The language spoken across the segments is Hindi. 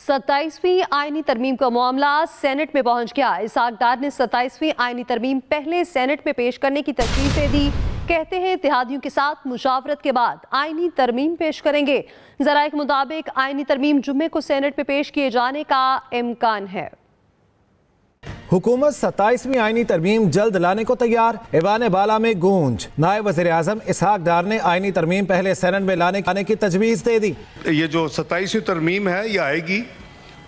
27वीं आईनी तरमीम का मामला सेनेट में पहुंच गया। इसहाक डार ने 27वीं आईनी तरमीम पहले सेनेट में पेश करने की तजवीज़ दे दी। कहते हैं इत्तेहादियों के साथ मुशावरत के बाद आईनी तरमीम पेश करेंगे। ज़राए के मुताबिक आईनी तरमीम जुम्मे को सेनेट में पेश किए जाने का इम्कान है। हुकूमत 27वीं आईनी तरमीम जल्द लाने को तैयार। ऐवान बाला में गूंज। नायब वज़ीर-ए-आज़म इसहाक डार ने आईनी तरमीम पहले सेनेट में लाने की तजवीज़ दे दी। ये जो 27वीं तरमीम है ये आएगी,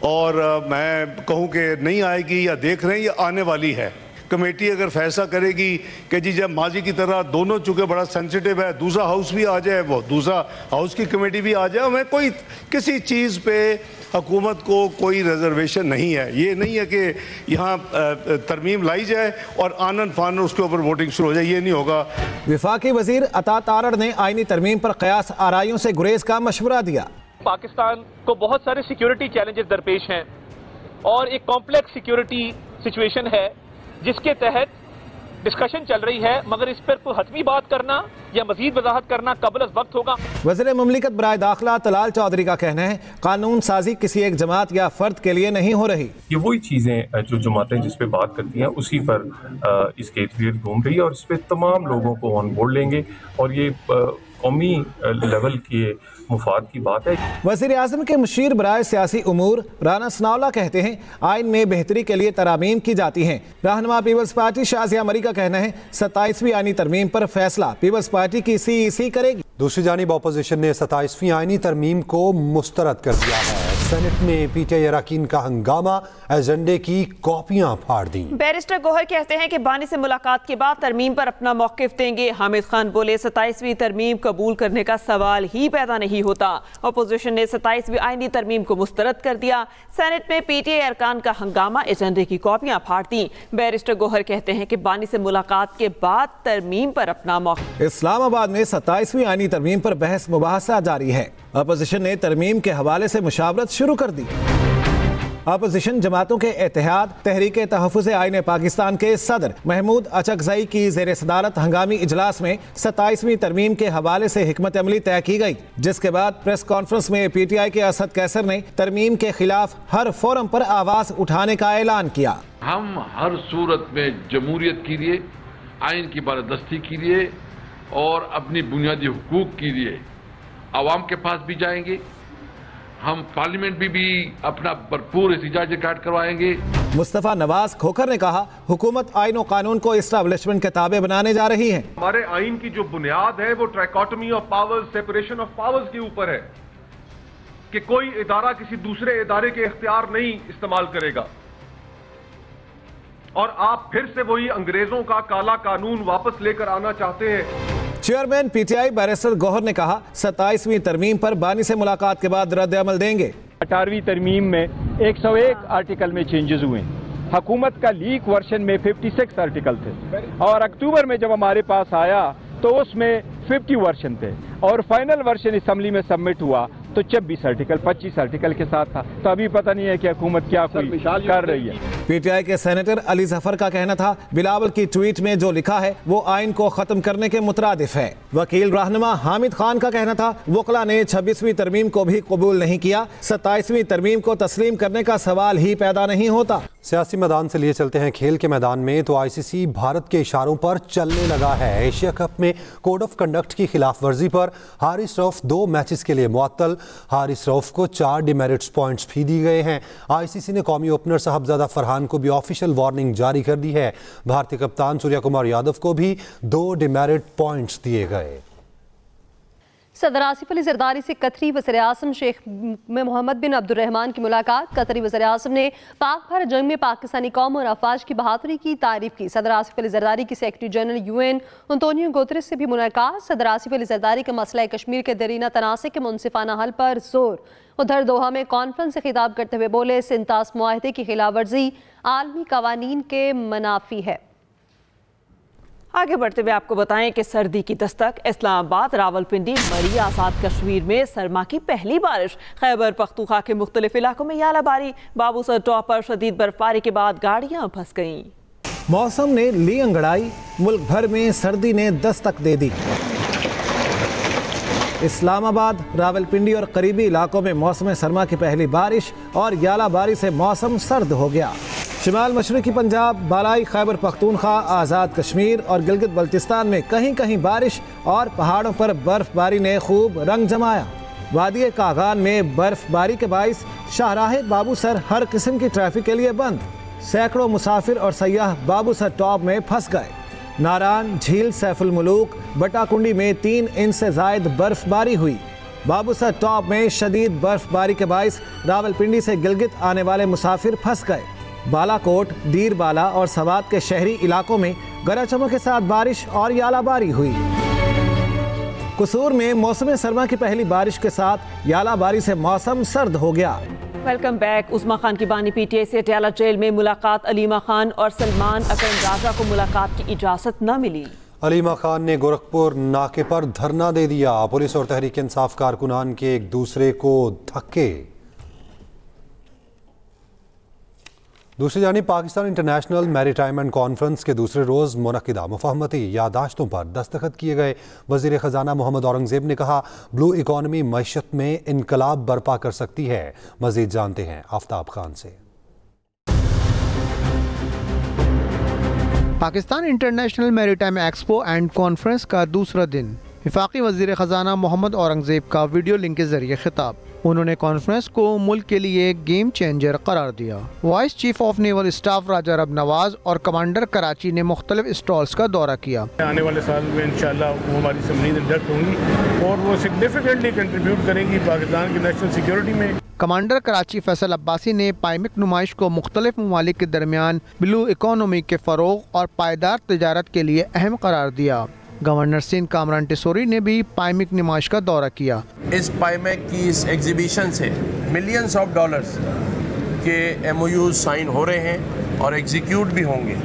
और मैं कहूँ कि नहीं आएगी या देख रहे हैं ये आने वाली है। कमेटी अगर फैसला करेगी कि जी जब माजी की तरह दोनों चूँकि बड़ा सेंसिटिव है, दूसरा हाउस भी आ जाए, वो दूसरा हाउस की कमेटी भी आ जाए, हमें कोई किसी चीज़ पे हुकूमत को कोई रिजर्वेशन नहीं है। ये नहीं है कि यहाँ तरमीम लाई जाए और आनन फानन उसके ऊपर वोटिंग शुरू हो जाए, ये नहीं होगा। वफाकी वजीर अता तारड़ ने आईनी तरमीम पर कयास आराइयों से गुरेज का मशवरा दिया। पाकिस्तान को बहुत सारे सिक्योरिटी चैलेंजेस दरपेश हैं और एक कॉम्प्लेक्स सिक्योरिटी सिचुएशन है जिसके तहत डिस्कशन चल रही है, मगर इस पर कोई हतमी बात करना या मजीद वजाहत करना कबल वक्त होगा। वज़ीर मुमलिकत बराए दाखिला तलाल चौधरी का कहना है कानून साजी किसी एक जमात या फर्द के लिए नहीं हो रही। ये वही चीज़ें जो जमातें जिस पे बात करती हैं उसी पर इसके इर्द-गिर्द घूम रही है और इस पे तमाम लोगों को ऑन बोर्ड लेंगे और ये कौमी लेवल के मुफाद की बात है। वज़ीर आज़म के मुशीर बराए सियासी उमूर राना सनाउल्लाह कहते हैं आइन में बेहतरी के लिए तरामीम की जाती हैं। रहनुमा पीपल्स पार्टी शाजिया मरी का कहना है 27वीं आईनी तरमीम पर फैसला पीपल्स पार्टी की CEC करेगी। दूसरी जानिब अपोजिशन ने 27वीं आईनी तरमीम को मुस्तरद कर दिया है। सेनेट में PTI अरकान का हंगामा, एजेंडे की कॉपियां फाड़ दी। बैरिस्टर गोहर कहते हैं कि बानी से मुलाकात के बाद तरमीम पर अपना मौकिफ देंगे। हामिद खान बोले 27वीं तरमीम कबूल करने का सवाल ही पैदा नहीं होता। अपोजिशन ने 27वीं आईनी तरमीम को मुस्तरद कर दिया। सेनेट में PTI अरकान का हंगामा, एजेंडे की कॉपियां फाड़ दी। बैरिस्टर गोहर कहते हैं कि बानी से मुलाकात के बाद तरमीम पर अपना मौकिफ। इस्लामाबाद में 27वीं आईनी तरमीम पर बहस मुबाहसा जारी है। अपोजिशन ने तरमीम के हवाले से मुशावरत शुरू कर दी। अपोजिशन जमातों के इत्तेहाद तहरीक तहफ़्फ़ुज़ आईन पाकिस्तान के सदर महमूद अचकज़ई की ज़ेर सदारत हंगामी इजलास में 27वीं तरमीम के हवाले से हिकमत अमली तय की गई, जिसके बाद प्रेस कॉन्फ्रेंस में PTI के असद कैसर ने तरमीम के खिलाफ हर फोरम पर आवाज़ उठाने का ऐलान किया। हम हर सूरत में जमहूरियत के लिए, आइन की बालादस्ती के लिए और अपनी बुनियादी हुकूक के लिए आवाम के पास भी जाएंगे। हम पार्लियामेंट भी अपना भरपूर एहतजाज रिकॉर्ड करवाएंगे। मुस्तफा नवाज खोखर ने कहा हुकूमत आइन और कानून को एस्टैब्लिशमेंट के ताबे बनाने जा रही है। हमारे आइन की जो बुनियाद है वो trichotomy of powers, separation of powers के ऊपर है कि कोई इदारा किसी दूसरे इदारे के इख्तियार नहीं इस्तेमाल करेगा। और आप फिर से वही अंग्रेजों का काला कानून वापस लेकर आना चाहते हैं। चेयरमैन PTI बैरिस्टर गौहर ने कहा 27वीं तरमीम पर बानी से मुलाकात के बाद रद्द अमल देंगे। 18वीं तरमीम में 101 आर्टिकल में चेंजेस हुए। हुकूमत का लीक वर्जन में 56 आर्टिकल थे और अक्टूबर में जब हमारे पास आया तो उसमें 50 वर्जन थे और फाइनल वर्जन असेंबली में सबमिट हुआ तो 26 आर्टिकल 25 आर्टिकल के साथ था। तो अभी पता नहीं है कि हुकूमत क्या कोई कर रही है। PTI के सेनेटर अली जफर का कहना था बिलावल की ट्वीट में जो लिखा है वो आइन को खत्म करने के मुतरादिफ है। वकील रहनुमा हामिद खान का कहना था वकला ने 26वीं तरमीम को भी कबूल नहीं किया, 27वीं तरमीम को तस्लीम करने का सवाल ही पैदा नहीं होता। सियासी मैदान से लिए चलते हैं खेल के मैदान में तो ICC भारत के इशारों पर चलने लगा है। एशिया कप में कोड ऑफ कंडक्ट की खिलाफ वर्जी पर हारिस रऊफ 2 मैचेस के लिए मुअत्तल। हारिस रऊफ को 4 डिमेरिट्स पॉइंट्स भी दिए गए हैं। ICC ने कौमी ओपनर साहबजादा फरहान को भी ऑफिशियल वार्निंग जारी कर दी है। भारतीय कप्तान सूर्या कुमार यादव को भी 2 डिमेरिट पॉइंट्स दिए गए। सदर आसिफ अली जरदारी से कतरी वज़ीर-ए-आज़म शेख मोहम्मद बिन अब्दुर्रहमान की मुलाकात। कतरी वज़ीर-ए-आज़म ने पाक भारत जंग में पाकिस्तानी कौम और अफवाज की बहादुरी की तारीफ की। सदर आसिफ अली जरदारी की secretary general UN Antonio Guterres से भी मुलाकात। सदर आसिफ अली जरदारी का मसला कश्मीर के दरीना तनाज़े के मुनसिफाना हल पर जोर। उधर दोहा में कॉन्फ्रेंस से खिताब करते हुए बोले सिंतास मुआहदे की खिलाफ वर्जी आलमी कवानीन के मनाफी है। आगे बढ़ते हुए आपको बताएं कि सर्दी की दस्तक। इस्लामाबाद, रावलपिंडी, मरी, आज़ाद कश्मीर में सरमा की पहली बारिश। खैबर पख्तूनख्वा के मुख्तलिफ इलाकों में यालाबारी। बाबूसर टॉप पर शदीद बर्फबारी के बाद गाड़ियां फंस गईं। मौसम ने ली अंगड़ाई, मुल्क भर में सर्दी ने दस्तक दे दी। इस्लामाबाद, रावलपिंडी और करीबी इलाकों में मौसम सरमा की पहली बारिश और यालाबारी से मौसम सर्द हो गया। शिमाल मशरक़ी पंजाब, बालाई खैबर पख्तूनख्वा, आज़ाद कश्मीर और गिलगित बल्तिस्तान में कहीं कहीं बारिश और पहाड़ों पर बर्फबारी ने खूब रंग जमाया। वादी कागान में बर्फबारी के बाइस शाहराह बाबूसर हर किस्म की ट्रैफिक के लिए बंद। सैकड़ों मुसाफिर और सयाह बाबूसर टॉप में फंस गए। नारान, झील, सैफुल मुलूक, बटाकुंडी में 3 इंच से जायद बर्फबारी हुई। बाबूसर टॉप में शदीद बर्फबारी के बाइस रावलपिंडी से गिलगित आने वाले मुसाफिर फंस गए। बालाकोट, डीरबाला और सवात के शहरी इलाकों में गरज चमक के साथ बारिश और यालाबारी हुई। कसूर में मौसम सरमा की पहली बारिश के साथ यालाबारी से मौसम सर्द हो गया। Welcome back. उस्मा खान की बानी पीटीआई से अटियाला जेल में मुलाकात। अलीमा खान और सलमान अकरम राजा को मुलाकात की इजाजत न मिली। अलीमा खान ने गोरखपुर नाके पर धरना दे दिया। पुलिस और तहरीक इंसाफ कारकुनान के एक दूसरे को धक्के। दूसरी जानिब Pakistan international maritime and conference के दूसरे रोज़ मुनक्किदा मुफाहमती यादाश्तों पर दस्तखत किए गए। वज़ीर ख़जाना मोहम्मद औरंगज़ेब ने कहा, ब्लू इकॉनमी मईशत में इनकलाब बर्पा कर सकती है। मज़ीद जानते हैं आफ्ताब खान से। Pakistan international maritime expo and conference का दूसरा दिन। वफाकी वज़ीर ख़जाना मोहम्मद औरंगज़ेब का वीडियो लिंक के जरिए खिताब। उन्होंने कॉन्फ्रेंस को मुल्क के लिए गेम चेंजर करार दिया। Vice chief of naval staff Raja Rab Nawaz और कमांडर कराची ने मुख्तलिफ स्टॉल्स का दौरा किया। आने वाले साल में इंशाल्लाह वो हमारी सम्मेलन इंडक्ट होंगी और वो सिग्निफिकेंटली कंट्रीब्यूट करेंगी पाकिस्तान की नेशनल सिक्योरिटी में। कमांडर कराची फैसल अब्बासी ने पाइमिक नुमाइश को मुख्तलिफ ममालिक के दरमियान ब्लू इकोनॉमी के फ़रोग और पायदार तजारत के लिए अहम करार दिया। गवर्नर सिंध कामरान टिसोरी ने भी पाइमिक नुमाइश का दौरा किया। इस पाइमिक की इस एग्जीबिशन से मिलियंस ऑफ डॉलर्स के MOUs साइन हो रहे हैं और एग्जीक्यूट भी होंगे,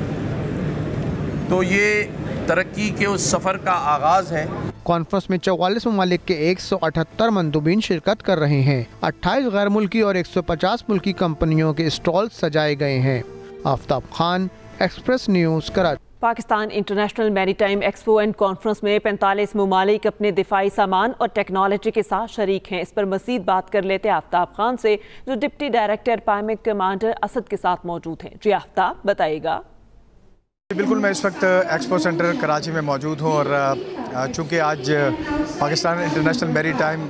तो ये तरक्की के उस सफ़र का आगाज़ है। कॉन्फ्रेंस में 44 ममालिक के 178 मंदूबीन शिरकत कर रहे हैं। 28 गैर मुल्की और 150 मुल्की कंपनियों के स्टॉल सजाए गए हैं। Aftab Khan, express news, Karachi. Pakistan international maritime expo and conference में 45 ममालिक अपने दिफाई सामान और टेक्नोलॉजी के साथ शरीक हैं। इस पर मज़ीद बात कर लेते हैं आफ्ताब खान से, जो डिप्टी डायरेक्टर पाइमिक कमांडर असद के साथ मौजूद हैं। जी आफ्ताब, बताइएगा। बिल्कुल, मैं इस वक्त एक्सपो सेंटर कराची में मौजूद हूँ और चूँकि आज Pakistan international maritime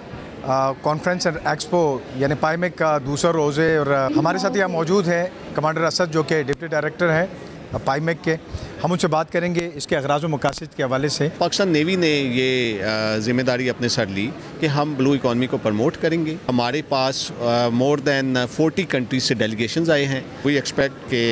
conference and expo यानी पाइमिक का दूसरा रोज़ है और हमारे साथ यहाँ मौजूद है कमांडर असद जो कि डिप्टी डायरेक्टर हैं पाइमिक के। हम उनसे बात करेंगे इसके अगराज़ व मकासद के हवाले से। पाकिस्तान नेवी ने ये जिम्मेदारी अपने सर ली कि हम ब्लू इकॉनमी को प्रमोट करेंगे। हमारे पास मोर देन 40 कंट्रीज से डेलीगेशंस आए हैं। वी एक्सपेक्ट कि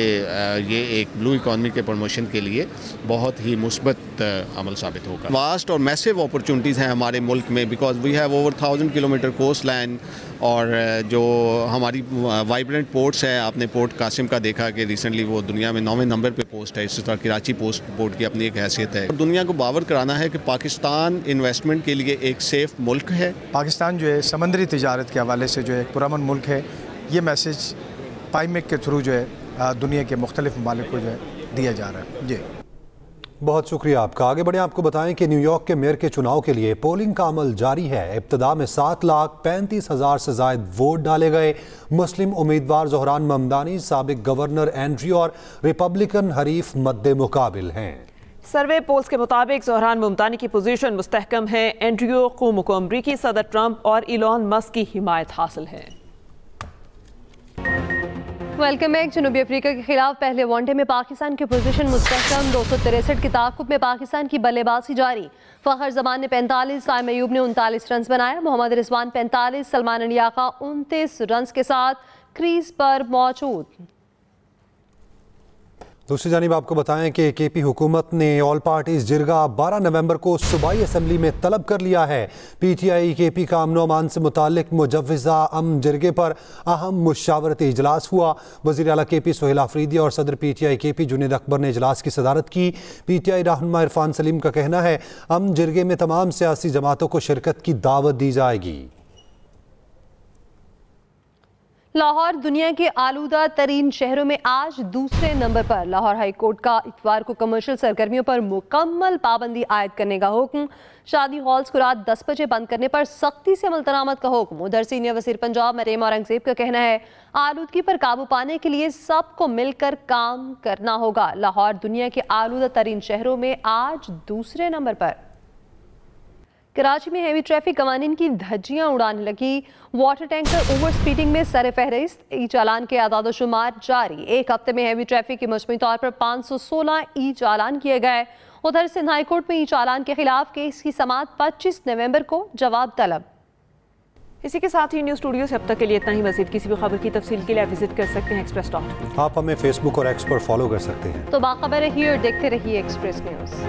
ये एक ब्लू इकॉनमी के प्रमोशन के लिए बहुत ही मुस्बत अमल साबित होगा। वास्ट और मैसिव अपॉर्चुनिटीज़ हैं हमारे मुल्क में, because we have over 1000 kilometre coast line और जो हमारी वाइब्रेंट पोर्ट्स हैं। आपने पोर्ट कासिम का देखा कि रिसेंटली वो दुनिया में 9वें नंबर पे पोस्ट है। इसी तरह कराची पोस्ट पोर्ट की अपनी एक हैसियत है। दुनिया को बावर कराना है कि पाकिस्तान इन्वेस्टमेंट के लिए एक सेफ मुल्क है। पाकिस्तान जो है समंदरी तिजारत के हवाले से जो है एक पुरअमन मुल्क है। ये मैसेज पाइमिक के थ्रू जो है दुनिया के मुख्तलिफ ममालिक को जो है दिया जा रहा है। जी बहुत शुक्रिया आपका। आगे बढ़े, आपको बताएं कि न्यूयॉर्क के मेयर के चुनाव के लिए पोलिंग का अमल जारी है। इब्तदा में 7,35,000 से ज्यादा वोट डाले गए। मुस्लिम उम्मीदवार ज़ोहरान ममदानी, साबिक गवर्नर एंड्रयू और रिपब्लिकन हरीफ मद्दे मुकाबिल हैं। सर्वे पोल्स के मुताबिक ज़ोहरान ममदानी की पोजीशन मुस्तहकम है। एंड्रयू को अमरीकी सदर ट्रंप और इलॉन मस्क की हिमायत हासिल है। Welcome back. जनूबी अफ्रीका के खिलाफ पहले वनडे में पाकिस्तान की पोजीशन मुस्तहकम। 263 की ताकुब में पाकिस्तान की बल्लेबाजी जारी। फ़खर जमान ने 45, साइम अयूब ने 39 रन बनाए। मोहम्मद रिजवान 45, सलमान अली आका 29 रन के साथ क्रीज पर मौजूद। दूसरी जानिब आपको बताएं कि केपी हुकूमत ने ऑल पार्टीज जिरगा 12 नवंबर को सूबाई असम्बली में तलब कर लिया है। पीटीआई केपी का अमन अमान से मुतालिक मुजव्विज़ा जिरगे पर अहम मुशावरती इजलास हुआ। वज़ीर आला केपी सोहेल आफरीदी और सदर पीटीआई केपी जुनेद अकबर ने इजलास की सदारत की। पीटीआई रहनुमा इरफान सलीम का कहना है जिरगे में तमाम सियासी जमातों को शिरकत की दावत दी जाएगी। लाहौर दुनिया के आलूदा तरीन शहरों में आज दूसरे नंबर पर। लाहौर हाई कोर्ट का इतवार को कमर्शियल सरगर्मियों पर मुकम्मल पाबंदी आयद करने का हुक्म। शादी हॉल्स को रात 10 बजे बंद करने पर सख्ती से अमल दरामद का हुक्म। उधर सीनियर वज़ीर पंजाब मरीम औरंगजेब का कहना है आलूदगी पर काबू पाने के लिए सबको मिलकर काम करना होगा। लाहौर दुनिया के आलूदा तरीन शहरों में आज दूसरे नंबर पर। कराची में हेवी ट्रैफिक कवानीन की धज्जियां उड़ाने लगी। वाटर टैंकर ओवर स्पीडिंग में सर फहरिस्त। ई चालान के आदाद शुमार जारी। एक हफ्ते में हेवी ट्रैफिक के मजमूई तौर पर 516 ई चालान किए गए। उधर सिंध हाई कोर्ट में ई चालान के खिलाफ केस की समाअत 25 नवंबर को जवाब तलब। इसी के साथ ही न्यूज़ स्टूडियो से अब तक के लिए इतना ही। मज़ीद किसी भी खबर की तफसील के लिए विजिट कर सकते हैं express.com। आप हमें फेसबुक और एक्स पर फॉलो कर सकते हैं। तो बाखबर रहिए और देखते रहिए एक्सप्रेस न्यूज़।